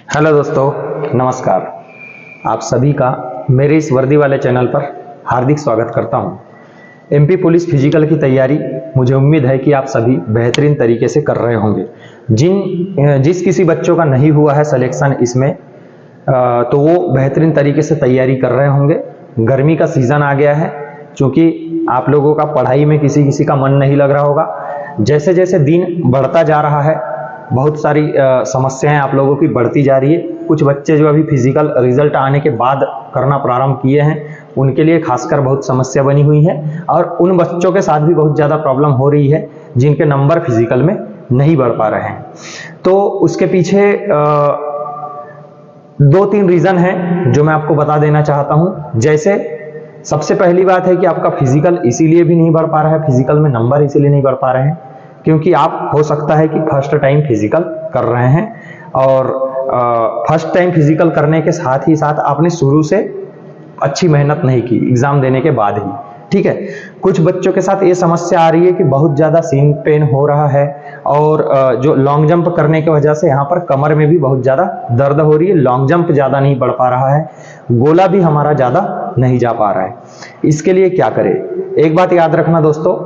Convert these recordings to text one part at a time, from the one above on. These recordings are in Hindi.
हेलो दोस्तों, नमस्कार। आप सभी का मेरे इस वर्दी वाले चैनल पर हार्दिक स्वागत करता हूं। एमपी पुलिस फिजिकल की तैयारी मुझे उम्मीद है कि आप सभी बेहतरीन तरीके से कर रहे होंगे। जिस किसी बच्चों का नहीं हुआ है सिलेक्शन इसमें तो वो बेहतरीन तरीके से तैयारी कर रहे होंगे। गर्मी का सीज़न आ गया है, क्योंकि आप लोगों का पढ़ाई में किसी किसी का मन नहीं लग रहा होगा। जैसे जैसे दिन बढ़ता जा रहा है, बहुत सारी समस्याएं आप लोगों की बढ़ती जा रही है। कुछ बच्चे जो अभी फिजिकल रिजल्ट आने के बाद करना प्रारंभ किए हैं, उनके लिए खासकर बहुत समस्या बनी हुई है, और उन बच्चों के साथ भी बहुत ज़्यादा प्रॉब्लम हो रही है जिनके नंबर फिजिकल में नहीं बढ़ पा रहे हैं। तो उसके पीछे दो तीन रीज़न हैं जो मैं आपको बता देना चाहता हूं। जैसे सबसे पहली बात है कि आपका फिजिकल इसीलिए भी नहीं बढ़ पा रहा है, फिजिकल में नंबर इसीलिए नहीं बढ़ पा रहे हैं क्योंकि आप हो सकता है कि फर्स्ट टाइम फिजिकल कर रहे हैं, और फर्स्ट टाइम फिजिकल करने के साथ ही साथ आपने शुरू से अच्छी मेहनत नहीं की एग्जाम देने के बाद ही। ठीक है, कुछ बच्चों के साथ ये समस्या आ रही है कि बहुत ज़्यादा सीन पेन हो रहा है, और जो लॉन्ग जंप करने की वजह से यहाँ पर कमर में भी बहुत ज़्यादा दर्द हो रही है। लॉन्ग जंप ज़्यादा नहीं बढ़ पा रहा है, गोला भी हमारा ज़्यादा नहीं जा पा रहा है। इसके लिए क्या करें? एक बात याद रखना दोस्तों,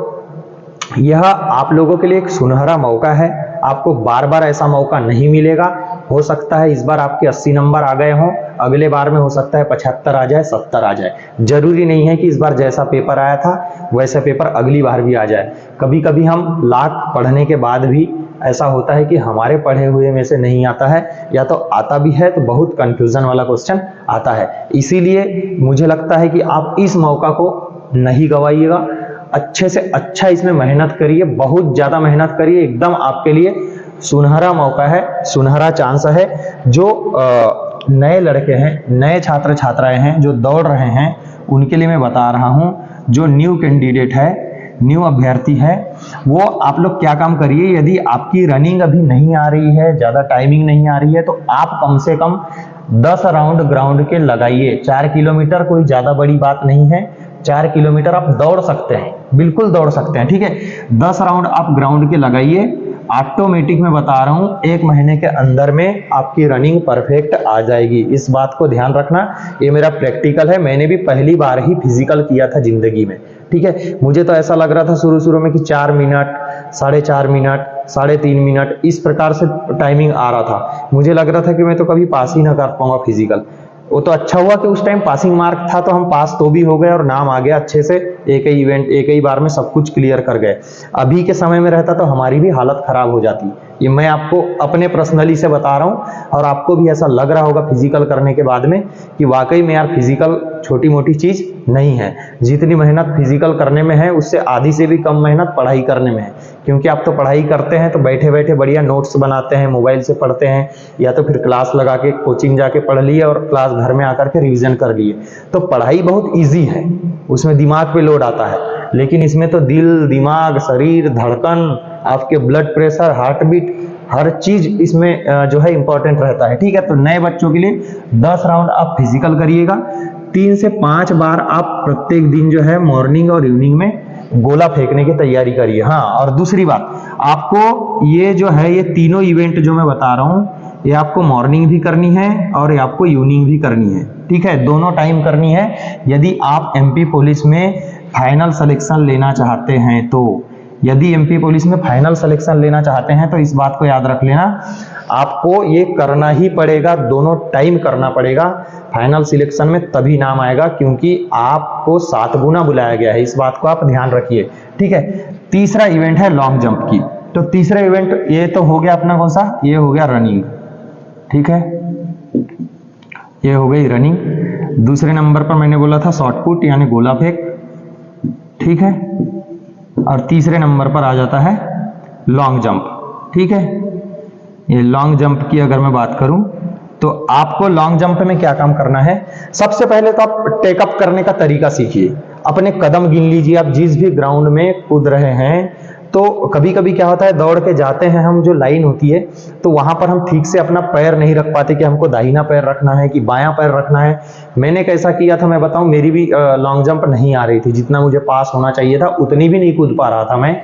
यह आप लोगों के लिए एक सुनहरा मौका है। आपको बार बार ऐसा मौका नहीं मिलेगा। हो सकता है इस बार आपके 80 नंबर आ गए हों, अगले बार में हो सकता है 75 आ जाए, 70 आ जाए। जरूरी नहीं है कि इस बार जैसा पेपर आया था वैसा पेपर अगली बार भी आ जाए। कभी कभी हम लाख पढ़ने के बाद भी ऐसा होता है कि हमारे पढ़े हुए में से नहीं आता है, या तो आता भी है तो बहुत कंफ्यूजन वाला क्वेश्चन आता है। इसीलिए मुझे लगता है कि आप इस मौका को नहीं गवाइएगा। अच्छे से अच्छा इसमें मेहनत करिए, बहुत ज़्यादा मेहनत करिए। एकदम आपके लिए सुनहरा मौका है, सुनहरा चांस है। जो नए लड़के हैं, नए छात्र छात्राएं हैं जो दौड़ रहे हैं, उनके लिए मैं बता रहा हूं। जो न्यू कैंडिडेट है, न्यू अभ्यर्थी है, वो आप लोग क्या काम करिए, यदि आपकी रनिंग अभी नहीं आ रही है, ज़्यादा टाइमिंग नहीं आ रही है, तो आप कम से कम 10 राउंड ग्राउंड के लगाइए। 4 किलोमीटर कोई ज़्यादा बड़ी बात नहीं है। 4 किलोमीटर आप दौड़ सकते हैं, बिल्कुल दौड़ सकते हैं। ठीक है, 10 राउंड आप ग्राउंड के लगाइए। ऑटोमेटिक मैं बता रहा हूं, 1 महीने के अंदर में आपकी रनिंग परफेक्ट आ जाएगी। इस बात को ध्यान रखना। ये मेरा प्रैक्टिकल है, मैंने भी पहली बार ही फिजिकल किया था जिंदगी में। ठीक है, मुझे तो ऐसा लग रहा था शुरू शुरू में कि 4 मिनट, 4.5 मिनट, 3.5 मिनट इस प्रकार से टाइमिंग आ रहा था। मुझे लग रहा था कि मैं तो कभी पास ही ना कर पाऊंगा फिजिकल। वो तो अच्छा हुआ कि उस टाइम पासिंग मार्क था, तो हम पास तो भी हो गए और नाम आ गया अच्छे से। एक ही इवेंट, एक ही बार में सब कुछ क्लियर कर गए। अभी के समय में रहता तो हमारी भी हालत खराब हो जाती। ये मैं आपको अपने पर्सनली से बता रहा हूँ, और आपको भी ऐसा लग रहा होगा फिजिकल करने के बाद में कि वाकई में यार फिजिकल छोटी मोटी चीज नहीं है। जितनी मेहनत फिजिकल करने में है, उससे आधी से भी कम मेहनत पढ़ाई करने में है। क्योंकि आप तो पढ़ाई करते हैं तो बैठे बैठे बढ़िया नोट्स बनाते हैं, मोबाइल से पढ़ते हैं, या तो फिर क्लास लगा के कोचिंग जाके पढ़ लिए और क्लास घर में आकर के रिवीजन कर लिए। तो पढ़ाई बहुत ईजी है, उसमें दिमाग पे लोड आता है। लेकिन इसमें तो दिल, दिमाग, शरीर, धड़कन, आपके ब्लड प्रेशर, हार्ट बीट, हर चीज इसमें जो है इंपॉर्टेंट रहता है। ठीक है, तो नए बच्चों के लिए 10 राउंड आप फिजिकल करिएगा। 3 से 5 बार आप प्रत्येक दिन जो है मॉर्निंग और इवनिंग में गोला फेंकने की तैयारी करिए। हाँ, और दूसरी बात, आपको ये जो है, ये तीनों इवेंट जो मैं बता रहा हूँ, ये आपको मॉर्निंग भी करनी है और ये आपको इवनिंग भी करनी है। ठीक है, दोनों टाइम करनी है। यदि आप एमपी पुलिस में फाइनल सिलेक्शन लेना चाहते हैं तो, यदि एमपी पुलिस में फाइनल सिलेक्शन लेना चाहते हैं तो इस बात को याद रख लेना, आपको ये करना ही पड़ेगा, दोनों टाइम करना पड़ेगा। फाइनल सिलेक्शन में तभी नाम आएगा क्योंकि आपको 7 गुना बुलाया गया है। इस बात को आप ध्यान रखिए। ठीक है, तीसरा इवेंट है लॉन्ग जंप की। तो तीसरा इवेंट ये तो हो गया अपना, कौन सा? ये हो गया रनिंग। ठीक है, ये हो गई रनिंग। दूसरे नंबर पर मैंने बोला था शॉर्ट पुट यानी गोला फेंक। ठीक है, और तीसरे नंबर पर आ जाता है लॉन्ग जंप। ठीक है, ये लॉन्ग जंप की अगर मैं बात करूं तो आपको लॉन्ग जंप में क्या काम करना है? सबसे पहले तो आप टेकअप करने का तरीका सीखिए। अपने कदम गिन लीजिए। आप जिस भी ग्राउंड में कूद रहे हैं, तो कभी कभी क्या होता है, दौड़ के जाते हैं हम, जो लाइन होती है, तो वहां पर हम ठीक से अपना पैर नहीं रख पाते कि हमको दाहिना पैर रखना है कि बायां पैर रखना है। मैंने कैसा किया था मैं बताऊं, मेरी भी लॉन्ग जंप नहीं आ रही थी, जितना मुझे पास होना चाहिए था उतनी भी नहीं कूद पा रहा था मैं।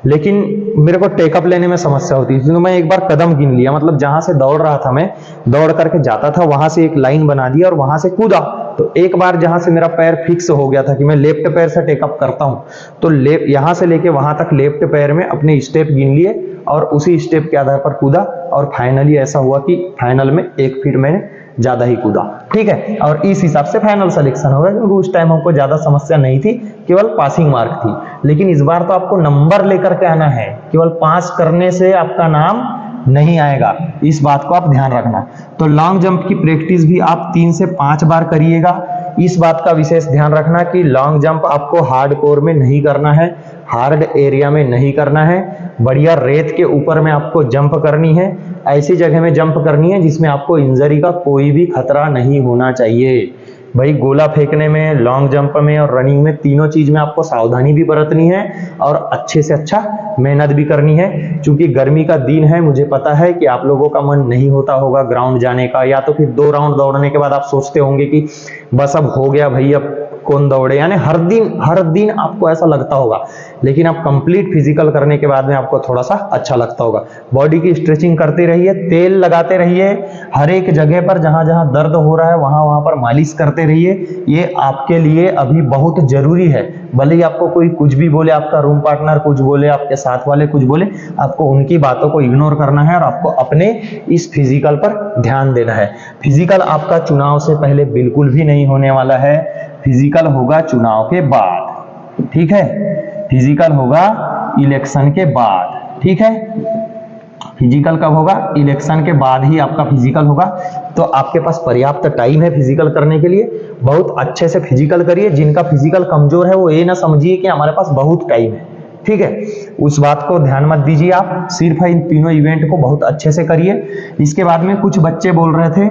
लेकिन मेरे को टेकअप लेने में समस्या होती थी, तो मैं एक बार कदम गिन लिया, मतलब जहां से दौड़ रहा था मैं, दौड़ करके जाता था, वहां से एक लाइन बना दी और वहां से कूदा। तो एक बार जहां से मेरा पैर फिक्स हो गया था कि मैं लेफ्ट पैर से टेकअप करता हूं, तो यहां से लेके वहां तक लेफ्ट पैर में अपने स्टेप गिन लिए और उसी स्टेप के आधार पर कूदा, और फाइनली ऐसा हुआ कि फाइनल में 1 फीट मैंने ज्यादा ही कूदा, ठीक है। और इस हिसाब से फाइनल सिलेक्शन हो गया, क्योंकि उस टाइम हमको ज्यादा समस्या नहीं थी, केवल पासिंग मार्क थी। लेकिन इस बार तो आपको नंबर लेकर के आना है, केवल पास करने से आपका नाम नहीं आएगा, इस बात को आप ध्यान रखना। तो लॉन्ग जंप की प्रैक्टिस भी आप 3 से 5 बार करिएगा। इस बात का विशेष ध्यान रखना कि लॉन्ग जंप आपको हार्ड कोर में नहीं करना है, हार्ड एरिया में नहीं करना है, बढ़िया रेत के ऊपर में आपको जंप करनी है, ऐसी जगह में जंप करनी है जिसमें आपको इंजरी का कोई भी खतरा नहीं होना चाहिए। भाई गोला फेंकने में, लॉन्ग जंप में और रनिंग में, तीनों चीज में आपको सावधानी भी बरतनी है और अच्छे से अच्छा मेहनत भी करनी है। क्योंकि गर्मी का दिन है, मुझे पता है कि आप लोगों का मन नहीं होता होगा ग्राउंड जाने का, या तो फिर 2 राउंड दौड़ने के बाद आप सोचते होंगे कि बस अब हो गया भाई, अब कौन दौड़े, यानी हर दिन आपको ऐसा लगता होगा। लेकिन आप कंप्लीट फिजिकल करने के बाद में आपको थोड़ा सा अच्छा लगता होगा। बॉडी की स्ट्रेचिंग करते रहिए, तेल लगाते रहिए, हर एक जगह पर जहां जहां दर्द हो रहा है वहां पर मालिश करते रहिए। ये आपके लिए अभी बहुत जरूरी है। भले ही आपको कोई कुछ भी बोले, आपका रूम पार्टनर कुछ बोले, आपके साथ वाले कुछ बोले, आपको उनकी बातों को इग्नोर करना है और आपको अपने इस फिजिकल पर ध्यान देना है। फिजिकल आपका चुनाव से पहले बिल्कुल भी नहीं होने वाला है, फिजिकल होगा चुनाव के बाद, ठीक है। फिजिकल होगा इलेक्शन के बाद, ठीक है। फिजिकल कब होगा? इलेक्शन के बाद ही आपका फिजिकल होगा। तो आपके पास पर्याप्त टाइम है फिजिकल करने के लिए, बहुत अच्छे से फिजिकल करिए। जिनका फिजिकल कमजोर है वो ये ना समझिए कि हमारे पास बहुत टाइम है, ठीक है, उस बात को ध्यान मत दीजिए। आप सिर्फ इन तीनों इवेंट को बहुत अच्छे से करिए। इसके बाद में कुछ बच्चे बोल रहे थे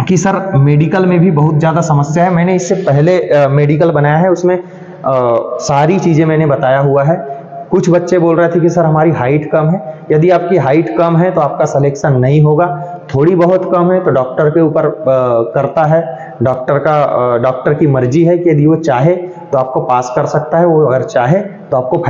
कि सर मेडिकल में भी बहुत ज्यादा समस्या है। मैंने इससे पहले मेडिकल बनाया है, उसमें सारी चीजें मैंने बताया हुआ है। कुछ बच्चे बोल रहे थे कि सर हमारी हाइट कम है। यदि आपकी हाइट कम है तो आपका सिलेक्शन नहीं होगा, थोड़ी बहुत कम है तो डॉक्टर के ऊपर करता है, डॉक्टर की मर्जी है कि यदि वो चाहे तो आपको पास कर सकता है, वो अगर चाहे तो आपको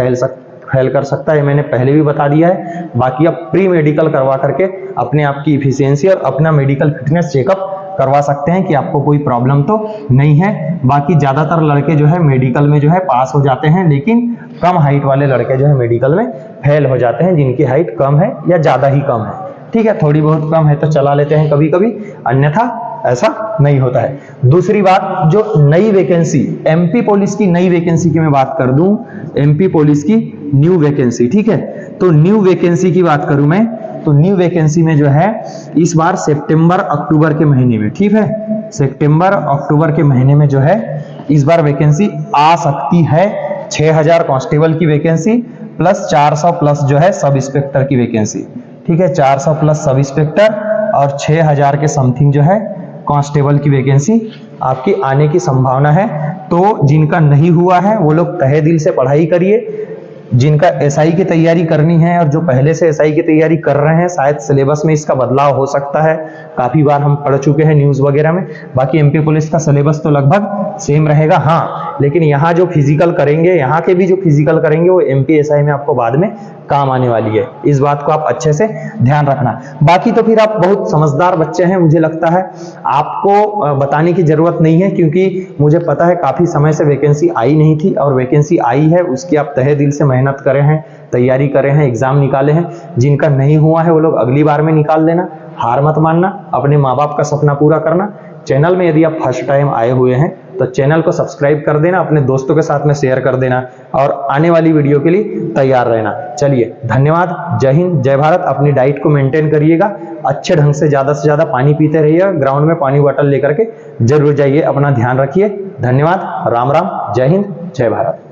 फेल कर सकता है। मैंने पहले भी बता दिया है। बाकी आप प्री मेडिकल करवा करके अपने आप की इफिशियंसी और अपना मेडिकल फिटनेस चेकअप करवा सकते हैं कि आपको कोई प्रॉब्लम तो नहीं है। बाकी ज्यादातर लड़के जो है मेडिकल में जो है पास हो जाते हैं, लेकिन कम हाइट वाले लड़के जो है मेडिकल में फेल हो जाते हैं, जिनकी हाइट कम है या ज्यादा ही कम है, ठीक है। थोड़ी बहुत कम है तो चला लेते हैं कभी कभी, अन्यथा ऐसा नहीं होता है। दूसरी बात, जो नई वैकेंसी, एमपी पुलिस की नई वैकेंसी की मैं बात कर दूं, एमपी पुलिस की न्यू वैकेंसी, ठीक है। तो न्यू वैकेंसी की बात करूं मैं, तो न्यू वैकेंसी में जो है इस बार सितंबर अक्टूबर के महीने में, ठीक है, सितंबर अक्टूबर के महीने में जो है इस बार वैकेंसी आ सकती है। 6000 कांस्टेबल की वैकेंसी प्लस 400 प्लस जो है सब इंस्पेक्टर की वैकेंसी, ठीक है। 400 प्लस सब इंस्पेक्टर और 6000 के समथिंग जो है कांस्टेबल की वैकेंसी आपकी आने की संभावना है। तो जिनका नहीं हुआ है वो लोग तहे दिल से पढ़ाई करिए। जिनका एसआई की तैयारी करनी है और जो पहले से एसआई की तैयारी कर रहे हैं, शायद सिलेबस में इसका बदलाव हो सकता है, काफी बार हम पढ़ चुके हैं न्यूज वगैरह में। बाकी एमपी पुलिस का सिलेबस तो लगभग सेम रहेगा, हाँ, लेकिन यहाँ जो फिजिकल करेंगे, यहाँ के भी जो फिजिकल करेंगे वो एमपी एसआई में आपको बाद में काम आने वाली है। इस बात को आप अच्छे से ध्यान रखना। बाकी तो फिर आप बहुत समझदार बच्चे हैं, मुझे लगता है आपको बताने की जरूरत नहीं है, क्योंकि मुझे पता है काफी समय से वैकेंसी आई नहीं थी और वैकेंसी आई है, उसकी आप तहे दिल से मेहनत करे हैं, तैयारी करे हैं, एग्जाम निकाले हैं। जिनका नहीं हुआ है वो लोग अगली बार में निकाल लेना, हार मत मानना, अपने माँ बाप का सपना पूरा करना। चैनल में यदि आप फर्स्ट टाइम आए हुए हैं तो चैनल को सब्सक्राइब कर देना, अपने दोस्तों के साथ में शेयर कर देना और आने वाली वीडियो के लिए तैयार रहना। चलिए, धन्यवाद, जय हिंद, जय भारत। अपनी डाइट को मेंटेन करिएगा, अच्छे ढंग से ज्यादा पानी पीते रहिएगा, ग्राउंड में पानी बॉटल लेकर के जरूर जाइए, अपना ध्यान रखिए। धन्यवाद, राम राम, जय हिंद, जय भारत।